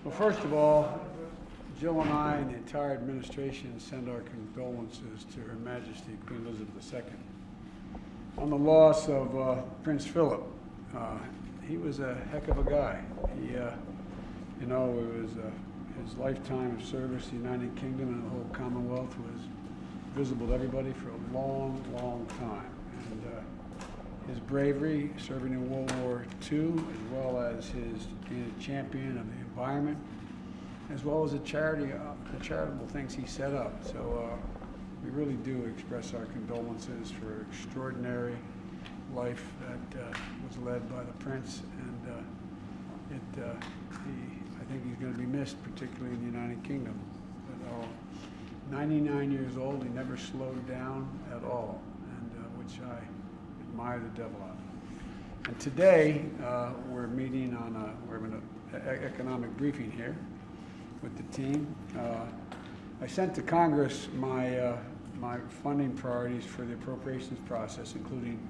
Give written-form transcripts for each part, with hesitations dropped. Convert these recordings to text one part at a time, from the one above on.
Well, first of all, Jill and I and the entire administration send our condolences to Her Majesty Queen Elizabeth II on the loss of Prince Philip. He was a heck of a guy. It was his lifetime of service to the United Kingdom and the whole Commonwealth was visible to everybody for a long, long time. And his bravery serving in World War II, as well as his being a champion of the environment, as well as the charitable things he set up. So we really do express our condolences for extraordinary life that was led by the Prince, and I think he's going to be missed, particularly in the United Kingdom. But 99 years old, he never slowed down at all, and which I admire the devil out of. And today we're meeting we're having an economic briefing here with the team. I sent to Congress my funding priorities for the appropriations process, including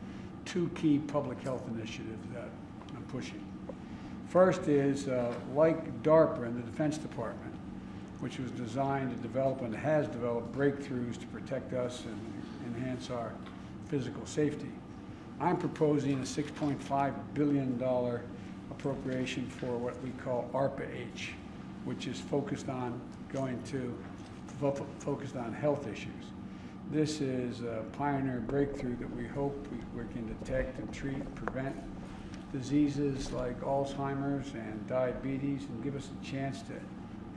two key public health initiatives that I'm pushing. First is, like DARPA in the Defense Department, which was designed to develop and has developed breakthroughs to protect us and enhance our physical safety. I'm proposing a $6.5 billion appropriation for what we call ARPA-H, which is focused on health issues. This is a pioneer breakthrough that we hope we can detect and treat and prevent diseases like Alzheimer's and diabetes and give us a chance to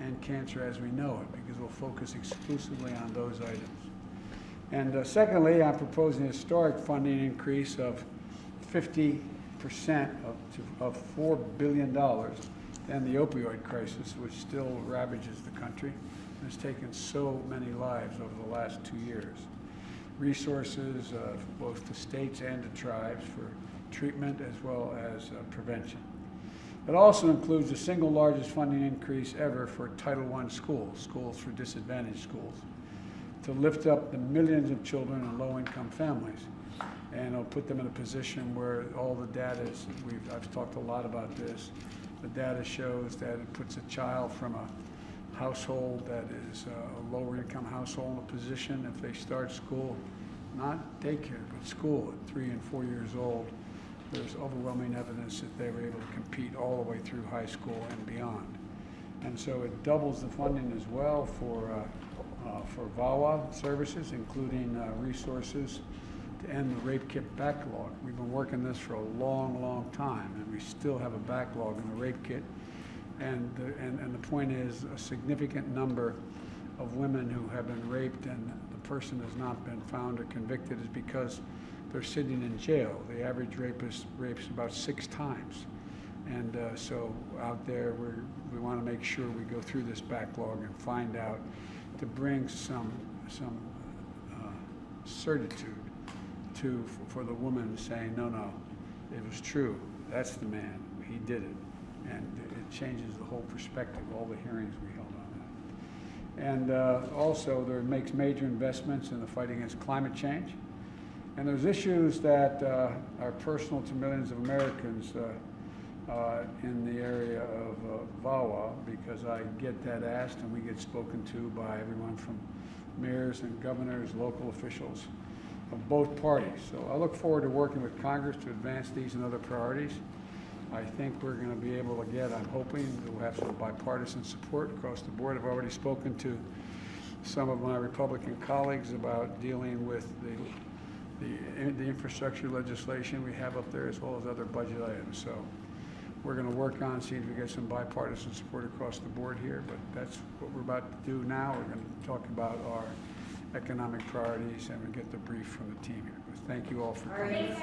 end cancer as we know it, because we'll focus exclusively on those items. And secondly, I'm proposing a historic funding increase of 50% of $4 billion than the opioid crisis, which still ravages the country and has taken so many lives over the last 2 years. Resources both to states and to tribes for treatment as well as prevention. It also includes the single largest funding increase ever for Title I schools for disadvantaged schools, to lift up the millions of children in low-income families. And it'll put them in a position where all the data is, I've talked a lot about this, the data shows that it puts a child from a household that is a lower income household in a position, if they start school, not daycare, but school at 3 and 4 years old, there's overwhelming evidence that they were able to compete all the way through high school and beyond. And so it doubles the funding as well for VAWA services, including resources to end the rape kit backlog. We've been working this for a long, long time, and we still have a backlog in the rape kit. And the point is, a significant number of women who have been raped and the person has not been found or convicted is because they're sitting in jail. The average rapist rapes about 6 times. And so out there, we want to make sure we go through this backlog and find out, to bring some certitude for the woman saying, no, it was true. That's the man. He did it. And it changes the whole perspective, all the hearings we held on that. And also, there makes major investments in the fight against climate change. And there's issues that are personal to millions of Americans in the area of VAWA, because I get that asked and we get spoken to by everyone from mayors and governors, local officials of both parties. So I look forward to working with Congress to advance these and other priorities. I think we're going to be able to I'm hoping that we'll have some bipartisan support across the board. I've already spoken to some of my Republican colleagues about dealing with the infrastructure legislation we have up there, as well as other budget items. So we're going to work on seeing if we get some bipartisan support across the board here, but that's what we're about to do now. We're going to talk about our economic priorities and we get the brief from the team here. Thank you all for coming.